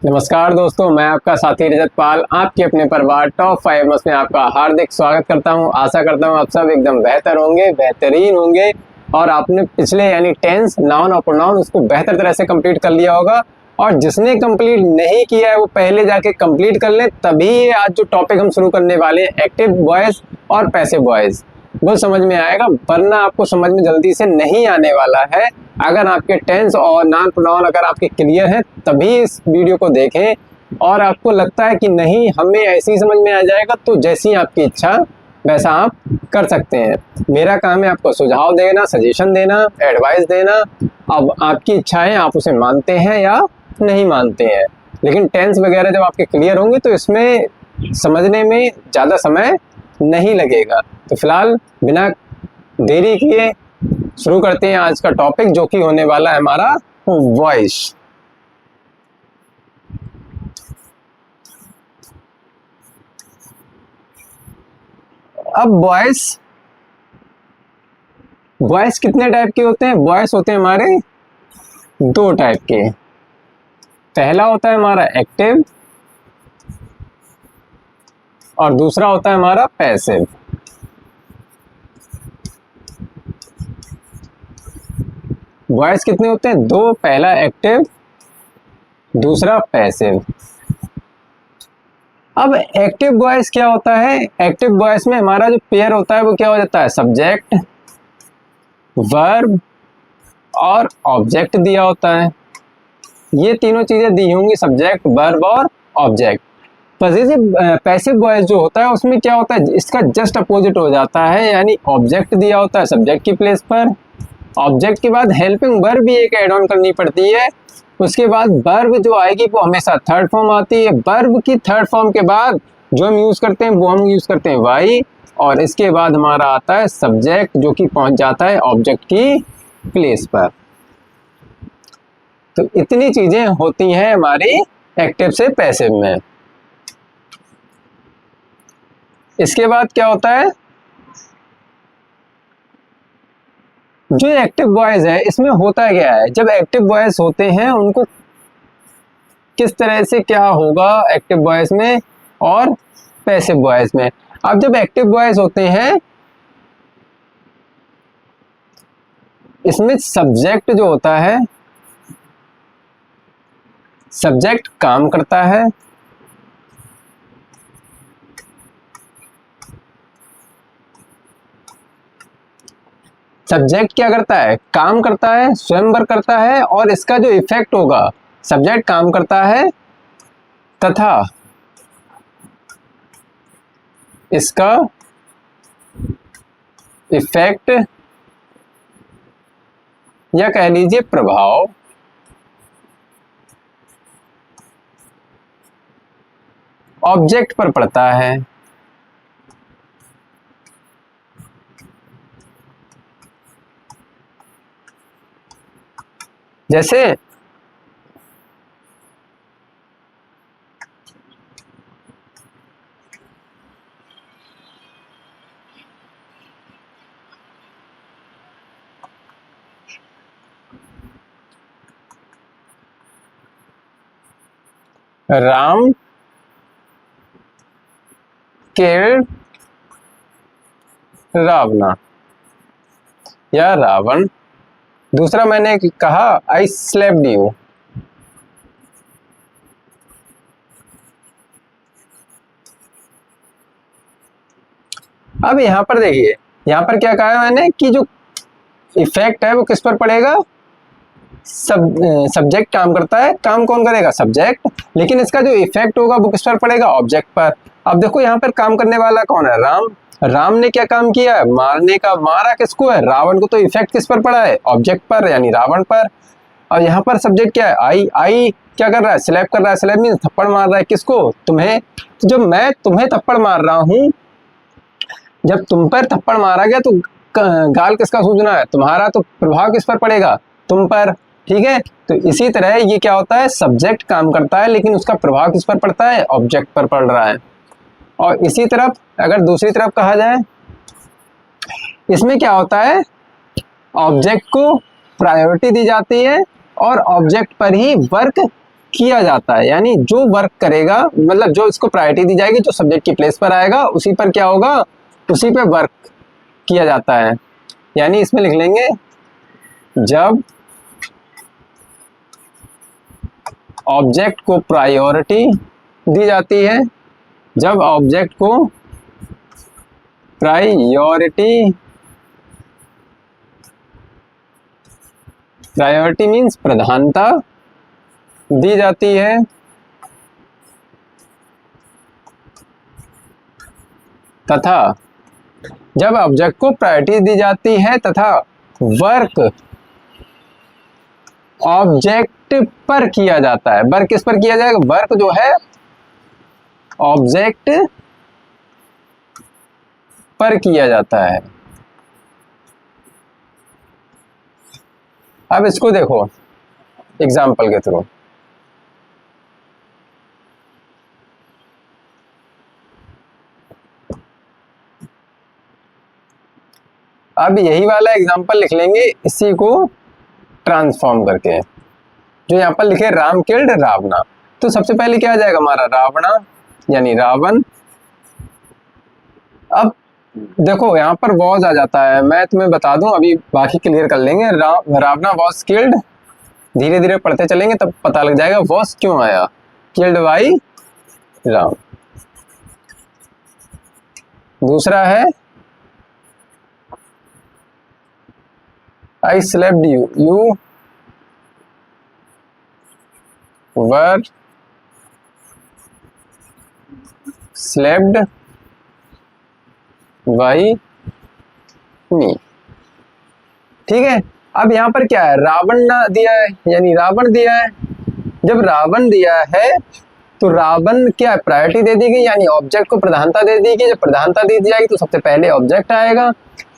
नमस्कार दोस्तों, मैं आपका साथी रजत पाल आपके अपने परिवार टॉप 5 में आपका हार्दिक स्वागत करता हूं। आशा करता हूं आप सब एकदम बेहतर होंगे, बेहतरीन होंगे और आपने पिछले यानी टेंस, नाउन और प्रोनाउन उसको बेहतर तरह से कंप्लीट कर लिया होगा। और जिसने कंप्लीट नहीं किया है वो पहले जाके कंप्लीट कर ले, तभी ये आज जो टॉपिक हम शुरू करने वाले हैं एक्टिव वॉइस और पैसिव वॉइस वो समझ में आएगा, वरना आपको समझ में जल्दी से नहीं आने वाला है। अगर आपके टेंस और नॉन प्रोनाउन अगर आपके क्लियर हैं तभी इस वीडियो को देखें, और आपको लगता है कि नहीं हमें ऐसे ही समझ में आ जाएगा तो जैसी आपकी इच्छा वैसा आप कर सकते हैं। मेरा काम है आपको सुझाव देना, सजेशन देना, एडवाइस देना। अब आपकी इच्छा है, आप उसे मानते हैं या नहीं मानते हैं। लेकिन टेंस वगैरह जब आपके क्लियर होंगे तो इसमें समझने में ज़्यादा समय नहीं लगेगा। तो फिलहाल बिना देरी किए शुरू करते हैं आज का टॉपिक, जो कि होने वाला है हमारा वॉइस। अब वॉइस कितने टाइप के होते हैं? वॉइस होते हैं हमारे दो टाइप के। पहला होता है हमारा एक्टिव और दूसरा होता है हमारा पैसिव। वॉइस कितने होते हैं? दो। पहला एक्टिव, दूसरा पैसिव। अब एक्टिव वॉइस क्या होता है? एक्टिव वॉइस में हमारा जो पेयर होता है वो क्या हो जाता है? सब्जेक्ट, वर्ब और ऑब्जेक्ट दिया होता है। ये तीनों चीजें दी होंगी, सब्जेक्ट, वर्ब और ऑब्जेक्ट। पैसिव वॉइस जो होता है उसमें क्या होता है? इसका जस्ट अपोजिट हो जाता है, यानी ऑब्जेक्ट दिया होता है सब्जेक्ट की प्लेस पर। ऑब्जेक्ट के बाद हेल्पिंग वर्ब भी एक ऐड ऑन करनी पड़ती है। उसके बाद वर्ब जो आएगी वो हमेशा थर्ड फॉर्म आती है। वर्ब की थर्ड फॉर्म के बाद जो हम यूज करते हैं वो हम यूज करते हैं वाई, और इसके बाद हमारा आता है सब्जेक्ट जो कि पहुंच जाता है ऑब्जेक्ट की प्लेस पर। तो इतनी चीजें होती हैं हमारी एक्टिव से पैसिव में। इसके बाद क्या होता है? जो एक्टिव वॉइस है इसमें होता क्या है? जब एक्टिव वॉइस होते हैं उनको किस तरह से क्या होगा एक्टिव वॉइस में और पैसिव वॉइस में। अब जब एक्टिव वॉइस होते हैं इसमें सब्जेक्ट जो होता है, सब्जेक्ट काम करता है, सब्जेक्ट क्या करता है? काम करता है, स्वयंवर करता है, और इसका जो इफेक्ट होगा, सब्जेक्ट काम करता है तथा इसका इफेक्ट या कह लीजिए प्रभाव ऑब्जेक्ट पर पड़ता है। जैसे राम killed रावणा या रावण। दूसरा मैंने कहा आई स्लेप्ड यू। अब यहां पर देखिए, यहां पर क्या कहा है मैंने कि जो इफेक्ट है वो किस पर पड़ेगा? सब्जेक्ट काम करता है। काम कौन करेगा? सब्जेक्ट। लेकिन इसका जो इफेक्ट होगा वो किस पर पड़ेगा? ऑब्जेक्ट पर। अब देखो यहाँ पर काम करने वाला कौन है? राम। राम ने क्या काम किया है? मारने का। मारा किसको है? रावण को। तो इफेक्ट किस पर पड़ा है? ऑब्जेक्ट पर, यानी रावण पर। और यहाँ पर सब्जेक्ट क्या है? आई। आई क्या कर रहा है? स्लैप कर रहा है। स्लैप मीन्स थप्पड़ मार रहा है। किसको? तुम्हें। तो जब मैं तुम्हें थप्पड़ मार रहा हूं, जब तुम पर थप्पड़ मारा गया तो गाल किसका सूजना है? तुम्हारा। तो प्रभाव किस पर पड़ेगा? तुम पर। ठीक है। तो इसी तरह ये क्या होता है? सब्जेक्ट काम करता है लेकिन उसका प्रभाव किस पर पड़ता है? ऑब्जेक्ट पर पड़ रहा है। और इसी तरफ अगर दूसरी तरफ कहा जाए, इसमें क्या होता है? ऑब्जेक्ट को प्रायोरिटी दी जाती है और ऑब्जेक्ट पर ही वर्क किया जाता है, यानी जो वर्क करेगा, मतलब जो इसको प्रायोरिटी दी जाएगी, जो सब्जेक्ट की प्लेस पर आएगा उसी पर क्या होगा, उसी पे वर्क किया जाता है। यानी इसमें लिख लेंगे जब ऑब्जेक्ट को प्रायोरिटी दी जाती है, जब ऑब्जेक्ट को प्रायोरिटी मीन्स प्रधानता दी जाती है, तथा जब ऑब्जेक्ट को प्रायोरिटी दी जाती है तथा वर्क ऑब्जेक्ट पर किया जाता है। वर्क किस पर किया जाएगा, वर्क जो है ऑब्जेक्ट पर किया जाता है। अब इसको देखो एग्जाम्पल के थ्रू। अब यही वाला एग्जाम्पल लिख लेंगे इसी को ट्रांसफॉर्म करके, जो यहाँ पर लिखे राम किल्ड रावणा। तो सबसे पहले क्या आ जाएगा हमारा, रावणा यानी रावण। अब देखो यहाँ पर वॉज आ जाता है, मैं तुम्हें बता दूं, अभी बाकी क्लियर कर लेंगे। रावणा वॉज किल्ड, धीरे धीरे पढ़ते चलेंगे तब पता लग जाएगा वॉज क्यों आया, किल्ड बाई राम। दूसरा है I slept you, you were slept by me। ठीक है, अब यहाँ पर क्या है, रावण ना दिया है यानी रावण दिया है। जब रावण दिया है तो रावण क्या प्रायोरिटी दे दी गई, यानी ऑब्जेक्ट को प्रधानता दे दी गई। जब प्रधानता दी जाएगी तो सबसे पहले ऑब्जेक्ट आएगा।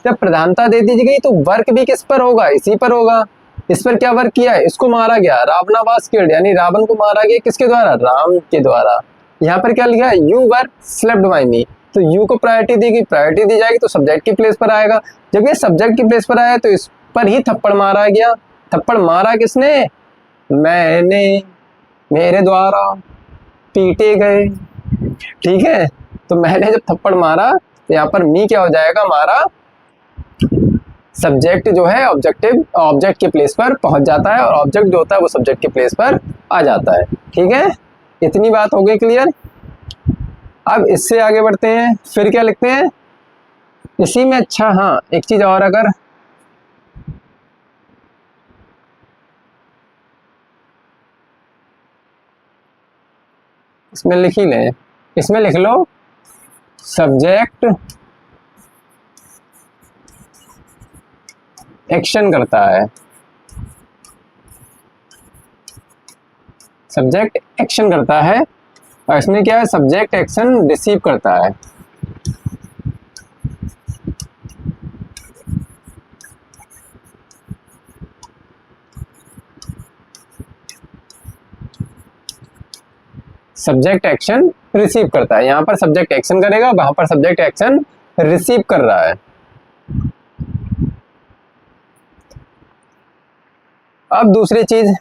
जब प्रधानता दे दी गई तो वर्क भी किस पर होगा, इसी पर होगा। इस पर क्या वर्क किया है, इसको मारा गया, रावणा वाज किल्ड यानी रावण को मारा गया किसके द्वारा, राम के द्वारा। यहाँ पर क्या लिखा है, यू वर स्लेप्ड बाय मी, तो यू को प्रायोरिटी दी गई, प्रायोरिटी दी जाएगी तो सब्जेक्ट की प्लेस पर आएगा। जब ये सब्जेक्ट की प्लेस पर आया तो इस पर ही थप्पड़ मारा गया। थप्पड़ मारा किसने, मैंने, मेरे द्वारा पीटे गए। ठीक है, तो मैंने जब थप्पड़ मारा तो यहाँ पर मी क्या हो जाएगा, हमारा सब्जेक्ट जो है ऑब्जेक्ट के प्लेस पर पहुंच जाता है, और ऑब्जेक्ट जो होता है वो सब्जेक्ट के प्लेस पर आ जाता है। ठीक है, इतनी बात हो गई क्लियर। अब इससे आगे बढ़ते हैं, फिर क्या लिखते हैं इसी में। अच्छा हाँ, एक चीज और, अगर इसमें लिख ही लें, इसमें लिख लो सब्जेक्ट एक्शन करता है, सब्जेक्ट एक्शन करता है, और इसमें क्या है, सब्जेक्ट एक्शन रिसीव करता है। सब्जेक्ट एक्शन रिसीव करता है, यहां पर सब्जेक्ट एक्शन करेगा, वहां पर सब्जेक्ट एक्शन रिसीव कर रहा है। अब दूसरी चीज,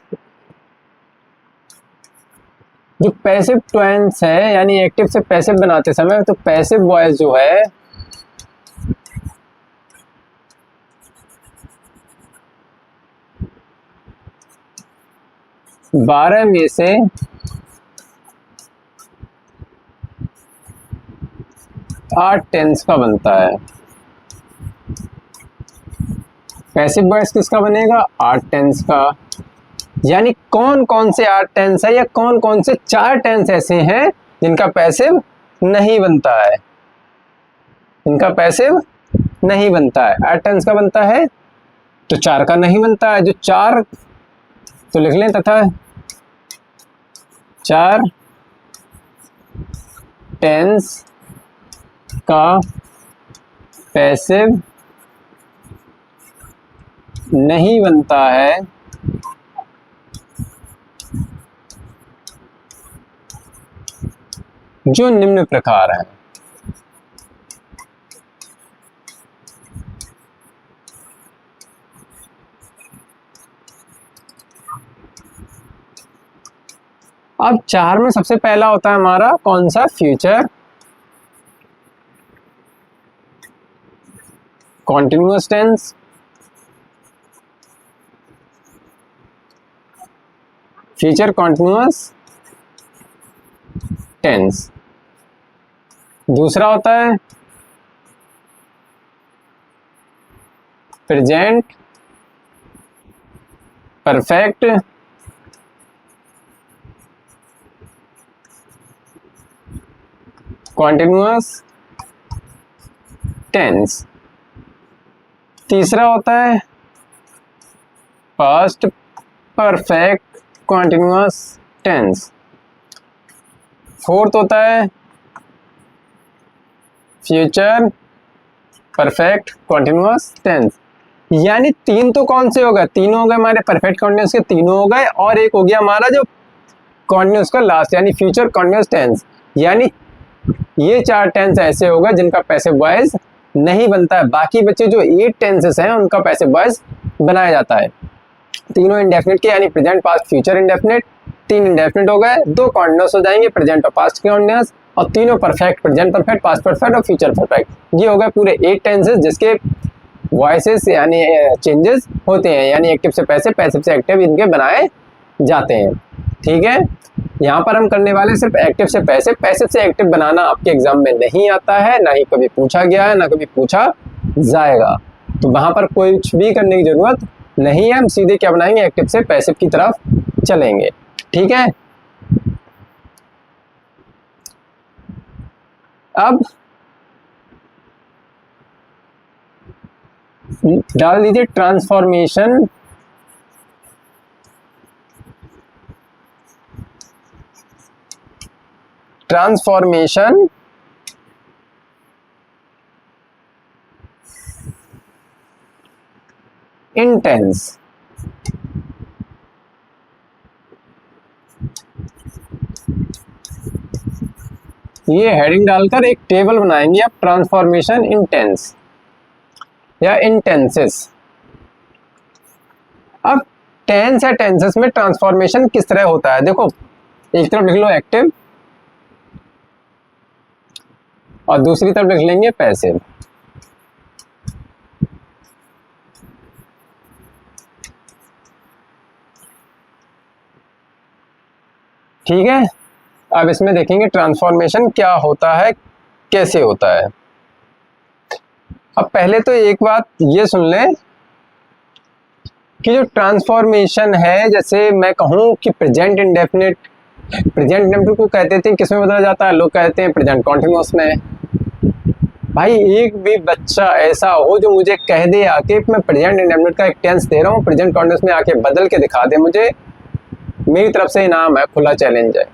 जो पैसिव टेंस है यानी एक्टिव से पैसिव बनाते समय, तो पैसिव वॉइस जो है बारह में से 8 टेंस का बनता है। पैसिव वॉइस किसका बनेगा, 8 टेंस का। यानी कौन कौन से 8 टेंस है, या कौन कौन से 4 टेंस ऐसे हैं जिनका पैसिव नहीं बनता है, इनका पैसिव नहीं बनता है। 8 टेंस का बनता है तो 4 का नहीं बनता है। जो 4 तो लिख लें, तथा 4 टेंस का पैसिव नहीं बनता है, जो निम्न प्रकार है। अब 4 में सबसे पहला होता है हमारा कौन सा, future continuous tense. Future continuous tense. दूसरा होता है प्रेजेंट परफेक्ट कॉन्टिन्यूअस टेंस। तीसरा होता है past perfect continuous tense. Fourth होता है फ्यूचर परफेक्ट कॉन्टिन्यूअस टेंस। यानी 3 तो कौन से हो गए, 3 हो गए हमारे परफेक्ट कॉन्टिन्यूअस के, 3 हो गए, और एक हो गया हमारा जो कॉन्टिन्यूअस का लास्ट यानी फ्यूचर कॉन्टिन्यूअस टेंस। यानी ये 4 टेंस ऐसे हो गए जिनका पैसिव वॉइस नहीं बनता है। बाकी बच्चे जो 8 टेंसेस हैं उनका पैसिव वॉइस बनाया जाता है। तीनों इंडेफिनिट के यानी present past future indefinite, 3 indefinite हो गए, 2 कॉन्टिन्यूअस हो जाएंगे प्रेजेंट और पास्ट कॉन्टिन्यूअस, और तीनों perfect, present perfect, past perfect और फ्यूचर परफेक्ट। ये हो गए पूरे 8 टेंसेस जिसके वॉइसेस यानी चेंजेस होते हैं, यानी एक्टिव से पैसिव, पैसिव से एक्टिव इनके बनाए जाते हैं। ठीक है, यहाँ पर हम करने वाले सिर्फ एक्टिव से पैसिव। पैसिव से एक्टिव बनाना आपके एग्जाम में नहीं आता है, ना ही कभी पूछा गया है, ना कभी पूछा जाएगा, तो वहां पर कुछ भी करने की जरूरत नहीं है। हम सीधे क्या बनाएंगे, एक्टिव से पैसिव की तरफ चलेंगे। ठीक है, अब डाल दीजिए ट्रांसफॉर्मेशन इन टेंस। ये हेडिंग डालकर एक टेबल बनाएंगे आप, ट्रांसफॉर्मेशन इन टेंस या इन टेंसेस। अब टेंस या टेंसेस में ट्रांसफॉर्मेशन किस तरह होता है, देखो एक तरफ लिख लो एक्टिव और दूसरी तरफ लिख लेंगे पैसिव। ठीक है, अब इसमें देखेंगे ट्रांसफॉर्मेशन क्या होता है, कैसे होता है। अब पहले तो एक बात ये सुन लें कि जो ट्रांसफॉर्मेशन है, जैसे मैं कहूँ कि प्रेजेंट इंडेफिनिट को कहते थे किसमें बदला जाता है, लोग कहते हैं प्रेजेंट कॉन्टिन्यूअस में। भाई एक भी बच्चा ऐसा हो जो मुझे कह दे आके मैं प्रेजेंट इंडेफिनिट का एक टेंस दे रहा हूँ, प्रेजेंट कॉन्टिन्यूअस में आके बदल के दिखा दे मुझे, मेरी तरफ से इनाम है, खुला चैलेंज है।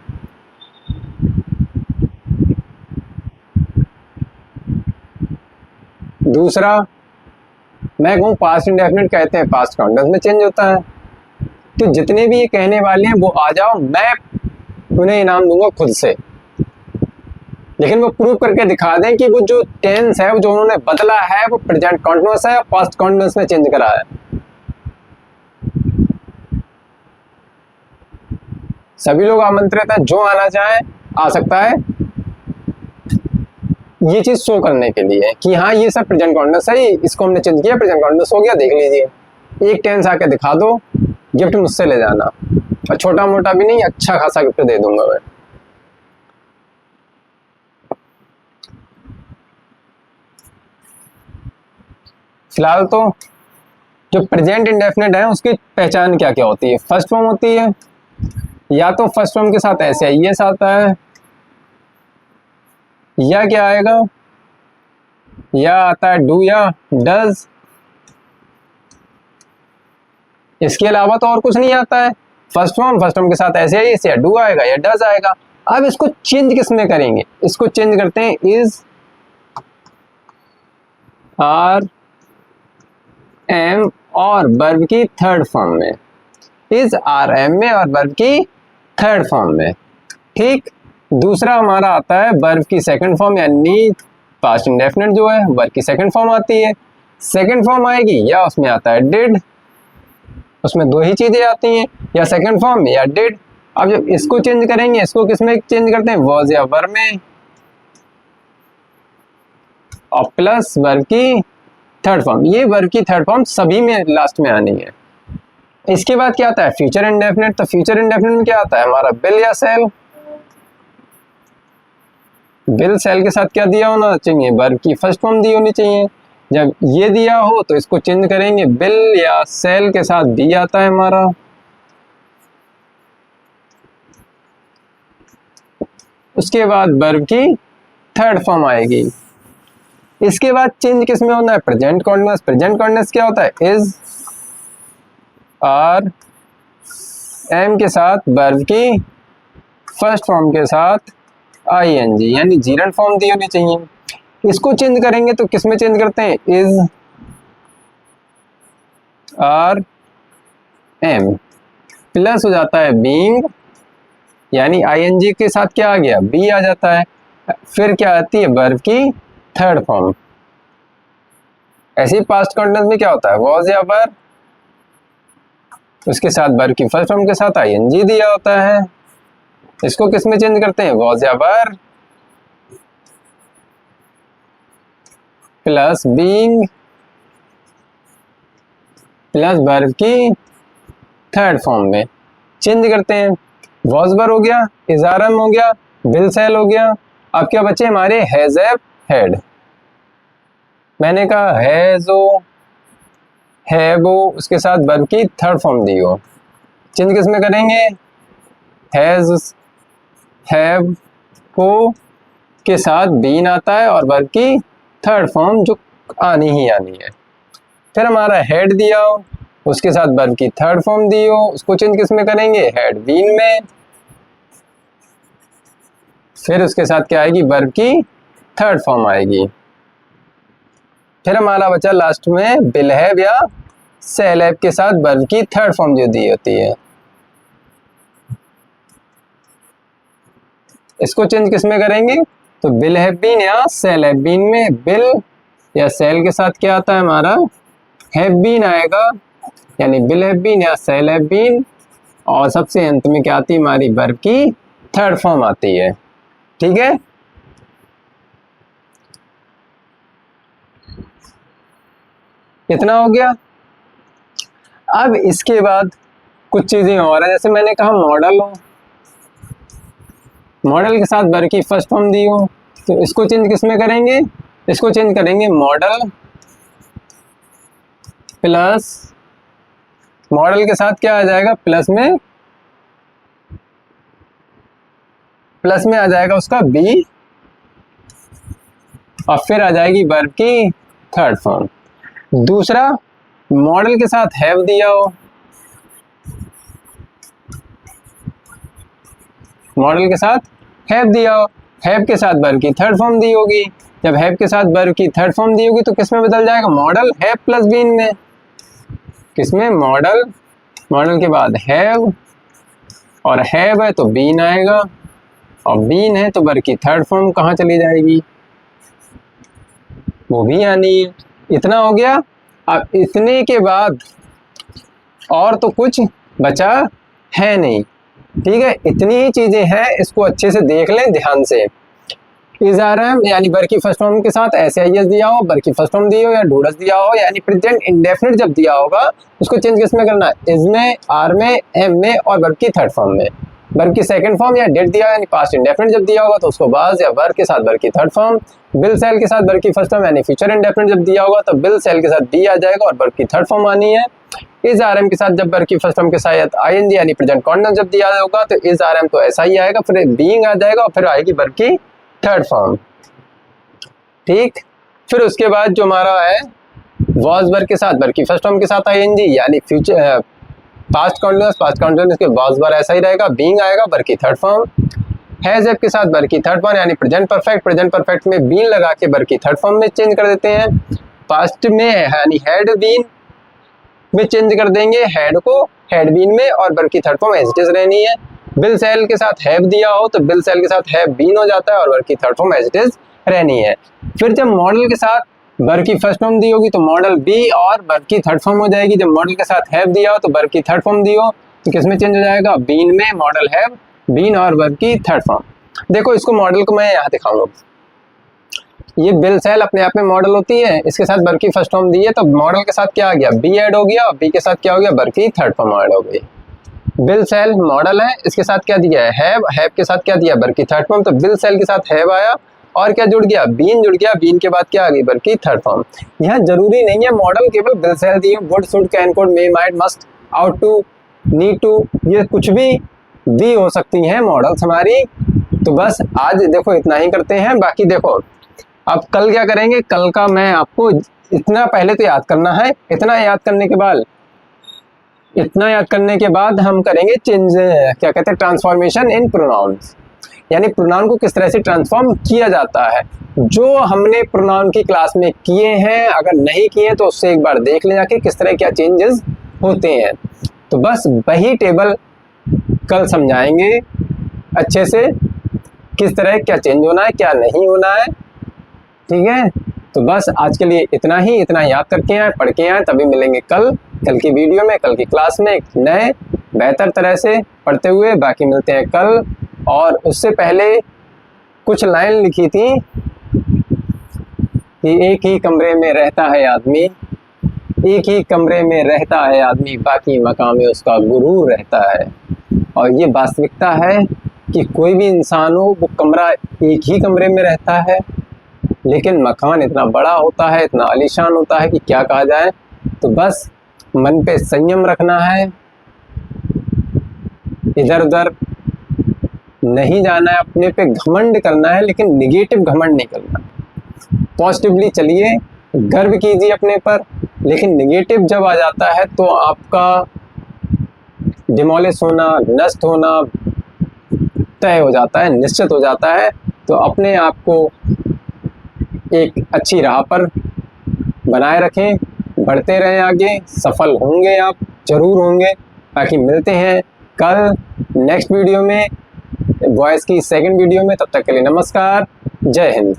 दूसरा, मैं कहूँ पास्ट इंडेफिनिट कहते हैं, पास्ट कॉन्टिन्यूअस में चेंज होता है। तो जितने भी ये कहने वाले हैं वो आ जाओ, मैं उन्हें इनाम दूंगा खुद से, लेकिन वो प्रूव करके दिखा दें कि वो जो टेंस है वो जो उन्होंने बदला है वो प्रेजेंट कॉन्टिन्यूअस है और पास्ट कॉन्टिन्यूअस में चेंज करा है। सभी लोग आमंत्रित हैं, जो आना चाहे आ सकता है, ये चीज शो करने के लिए कि हाँ ये सब प्रेजेंट कॉन्टिन्यूअस है, इसको हमने चेंज किया, प्रेजेंट कॉन्टिन्यूअस हो गया, देख लीजिए। एक टेंस आके दिखा दो, गिफ्ट मुझसे ले जाना, और छोटा मोटा भी नहीं, अच्छा खासा गिफ्ट दे दूंगा मैं। फिलहाल तो जो प्रेजेंट इंडेफिनिट है उसकी पहचान क्या क्या होती है, फर्स्ट फॉर्म होती है, या तो फर्स्ट फॉर्म के साथ ऐसे एस आता है, या क्या आएगा, या आता है डू या डज। इसके अलावा तो और कुछ नहीं आता है। फर्स्ट फॉर्म के साथ ऐसे एस या डू आएगा या डज आएगा। अब इसको चेंज किस में करेंगे, इसको चेंज करते हैं इज, आर, एम और वर्ब की थर्ड फॉर्म में, इज, आर, एम में और वर्ब की थर्ड फॉर्म में। ठीक, दूसरा हमारा आता है वर्ब की सेकंड फॉर्म, यानी पास्ट इंडेफिनिट जो है वर्ब की सेकंड फॉर्म आती है। सेकंड फॉर्म आएगी या उसमें आता है डिड, उसमें दो ही चीजें आती हैं, या सेकंड फॉर्म या डिड। अब जब इसको चेंज करेंगे, इसको किस में चेंज करते हैं, वॉज या वर में, और प्लस वर्ब की थर्ड फॉर्म। ये वर्ब की थर्ड फॉर्म सभी में लास्ट में आनी है। इसके बाद क्या आता है, फ्यूचर इंडेफिनिट। तो फ्यूचर इंडेफिनिट में क्या आता है हमारा, बिल या सेल। बिल सेल के साथ क्या दिया होना चाहिए, वर्ब की फर्स्ट फॉर्म दी होनी चाहिए। जब ये दिया हो तो इसको चेंज करेंगे, बिल या सेल के साथ बी आता है हमारा। उसके बाद वर्ब की थर्ड फॉर्म आएगी। इसके बाद चेंज किस में होना है, प्रेजेंट कॉन्टिन्यूअस। प्रेजेंट कॉन्टिन्यूअस क्या होता है, इज, आर, एम के साथ वर्ब की फर्स्ट फॉर्म के साथ आईएनजी, यानी जीरंट फॉर्म दी होनी चाहिए। इसको चेंज करेंगे तो किस में चेंज करते हैं, इज, आर, एम, प्लस हो जाता है बीइंग, यानी आईएनजी के साथ क्या आ गया, बी आ जाता है। फिर क्या आती है, वर्ब की थर्ड फॉर्म। ऐसे ही पास्ट कॉन्टिन्यूअस में क्या होता है, वॉज या वर, उसके साथ वर्ब की फर्स्ट फॉर्म के साथ आईएनजी दिया होता है। इसको किस में चेंज करते हैं, वॉज या वर प्लस बीइंग प्लस वर्ब की थर्ड फॉर्म में चेंज करते हैं। वॉज वर हो गया, इज, आर, एम हो गया, विल, सेल हो गया। अब क्या बचे हमारे, हैज, हैव, हैड। मैंने कहा हैज हो, हैव हो, उसके साथ वर्ब की थर्ड फॉर्म दी हो। चेंज किस में करेंगे, हैज, हैव को के साथ बीन आता है और वर्ब की थर्ड फॉर्म जो आनी ही आनी है। फिर हमारा हैड दिया हो, उसके साथ वर्ब की थर्ड फॉर्म दी हो, उसको चेंज किस में करेंगे, हैड बीन में। फिर उसके साथ क्या आएगी, वर्ब की थर्ड फॉर्म आएगी। फिर हमारा बचा लास्ट में विल हैव या सेल हैव के साथ वर्ब की थर्ड फॉर्म जो दी होती है। इसको चेंज किस में करेंगे, तो विल हैव बीन या सेल हैव बीन में, विल या सेल के साथ क्या आता है हमारा, हैव बीन आएगा, यानी विल हैव बीन या सेल हैव बीन, और सबसे अंत में क्या आती है हमारी, वर्ब की थर्ड फॉर्म आती है। ठीक है, इतना हो गया। अब इसके बाद कुछ चीजें और है, जैसे मैंने कहा मॉडल हो, मॉडल के साथ वर्ब की फर्स्ट फॉर्म दी हो, तो इसको चेंज किस में करेंगे, इसको चेंज करेंगे मॉडल प्लस, मॉडल के साथ क्या आ जाएगा, प्लस में आ जाएगा उसका बी, और फिर आ जाएगी वर्ब की थर्ड फॉर्म। दूसरा, मॉडल के साथ हैव दिया हो, मॉडल के साथ हैव दिया हो, हैव के साथ वर्ब की थर्ड फॉर्म दी होगी। जब हैव के साथ वर्ब की थर्ड फॉर्म दी होगी तो किस में बदल जाएगा, मॉडल हैव प्लस बीन में। किसमें, मॉडल, मॉडल के बाद हैव, और हैव है तो बीन आएगा, और बीन है तो वर्ब की थर्ड फॉर्म कहाँ चली जाएगी, वो भी आनी है। इतना हो गया। अब इतने के बाद और तो कुछ बचा है नहीं, ठीक है, इतनी ही चीजें हैं, इसको अच्छे से देख लें ध्यान से। इज, आर, एम यानी वर्ब की फर्स्ट फॉर्म के साथ एस, आई, एस दिया हो, वर्ब की फर्स्ट फॉर्म दी हो, या डूडस दिया हो, यानी प्रेजेंट इंडेफिनिट जब दिया होगा उसको चेंज किस में करना है, इज में, आर में, एम में, और वर्ब की थर्ड फॉर्म में। वर्ब की सेकंड फॉर्म या डेट दिया यानी पास्ट इंडेफिनिट जब दिया होगा तो उसको वाज या वर के साथ वर्ब की थर्ड फॉर्म। विल सेल के साथ वर्ब की फर्स्ट फॉर्म यानी फ्यूचर इंडेफिनिट जब दिया होगा तो विल सेल के साथ बी आ जाएगा और वर्ब की थर्ड फॉर्म आनी है। इज, आर, एम के साथ जब वर्ब की फर्स्ट फॉर्म के साथ आईएनजी यानी प्रेजेंट कॉन्टिन्यूअस जब दिया होगा तो इज, आर, एम तो ऐसा ही आएगा, फिर बीइंग आ जाएगा और फिर आएगी वर्ब की थर्ड फॉर्म। ठीक, फिर उसके बाद जो हमारा है वाज वर्ब के साथ वर्ब की फर्स्ट फॉर्म के साथ आईएनजी यानी फ्यूचर पास्ट कॉन्टिन्यूअस के वाज वर्ब ऐसा ही रहेगा, बीइंग आएगा, वर्ब की थर्ड फॉर्म। हैज हैव के साथ वर्ब की थर्ड फॉर्म यानी प्रेजेंट परफेक्ट में बीन लगा के वर्ब की थर्ड फॉर्म में चेंज कर देते हैं। पास्ट में यानी हैड बीन में चेंज कर देंगे हैड को हैड बीन में, और वर्ब की third form as it is रहनी है। विल सेल के साथ हैव दिया हो तो विल सेल के साथ हैव बीन हो जाता है और वर्ब की third form as it is रहनी है। फिर जब मॉडल के साथ वर्ब की फर्स्ट फॉर्म दी होगी तो मॉडल बी और वर्ब की थर्ड फॉर्म हो जाएगी। जब मॉडल के साथ हैव दिया हो तो वर्ब की थर्ड फॉर्म दी हो, तो किस में चेंज हो जाएगा, बीन में, मॉडल हैव, बीन और वर्ब की थर्ड फॉर्म। देखो इसको मॉडल को मैं यहाँ दिखाऊंगा, ये बिल सेल अपने आप में मॉडल होती है, इसके साथ वर्ब की फर्स्ट फॉर्म दी है तो मॉडल के साथ क्या आ गया, बी ऐड हो गया, बी के साथ क्या हो गया, वर्ब की थर्ड फॉर्म ऐड हो गई। बिल सेल मॉडल है, इसके साथ क्या दिया है, हैव के साथ क्या दिया, वर्ब की थर्ड फॉर्म, तो बिल सेल के साथ हैव आया और क्या जुड़ गया, बीन जुड़ गया, बीन के बाद क्या आ गई, वर्ब की थर्ड फॉर्म। यहाँ जरूरी नहीं है मॉडल केवल बिल सेल दिए, would, should, can, could, may, might, must, ought to, need to, ये कुछ भी दी हो सकती हैं मॉडल्स हमारी। तो बस आज देखो इतना ही करते हैं, बाकी देखो अब कल क्या करेंगे, कल का मैं आपको इतना पहले तो याद करना है, इतना याद करने के बाद हम करेंगे चेंज, क्या कहते हैं, ट्रांसफॉर्मेशन इन प्रोनाउंस, यानी प्रोनाउन को किस तरह से ट्रांसफॉर्म किया जाता है। जो हमने प्रोनाउन की क्लास में किए हैं, अगर नहीं किए तो उससे एक बार देख ले जाके किस तरह क्या चेंजेस होते हैं। तो बस वही टेबल कल समझाएंगे अच्छे से, किस तरह क्या चेंज होना है, क्या नहीं होना है, ठीक है। तो बस आज के लिए इतना ही, इतना याद करके आए, पढ़ के आए, तभी मिलेंगे कल की वीडियो में, कल की क्लास में एक नए बेहतर तरह से पढ़ते हुए। बाकी मिलते हैं कल। और उससे पहले कुछ लाइन लिखी थी कि एक ही कमरे में रहता है आदमी, एक ही कमरे में रहता है आदमी, बाकी मकान में उसका गुरूर रहता है। और ये वास्तविकता है कि कोई भी इंसान हो, वो कमरा एक ही कमरे में रहता है, लेकिन मकान इतना बड़ा होता है, इतना आलीशान होता है कि क्या कहा जाए। तो बस मन पे संयम रखना है, इधर उधर नहीं जाना है, अपने पे घमंड करना है, लेकिन निगेटिव घमंड नहीं करना। पॉजिटिवली चलिए, गर्व कीजिए अपने पर, लेकिन निगेटिव जब आ जाता है तो आपका डिमोलिश होना, नष्ट होना तय हो जाता है, निश्चित हो जाता है। तो अपने आप को एक अच्छी राह पर बनाए रखें, बढ़ते रहें आगे, सफल होंगे, आप जरूर होंगे। बाकी मिलते हैं कल नेक्स्ट वीडियो में, वॉइस की सेकंड वीडियो में। तब तक के लिए नमस्कार, जय हिंद।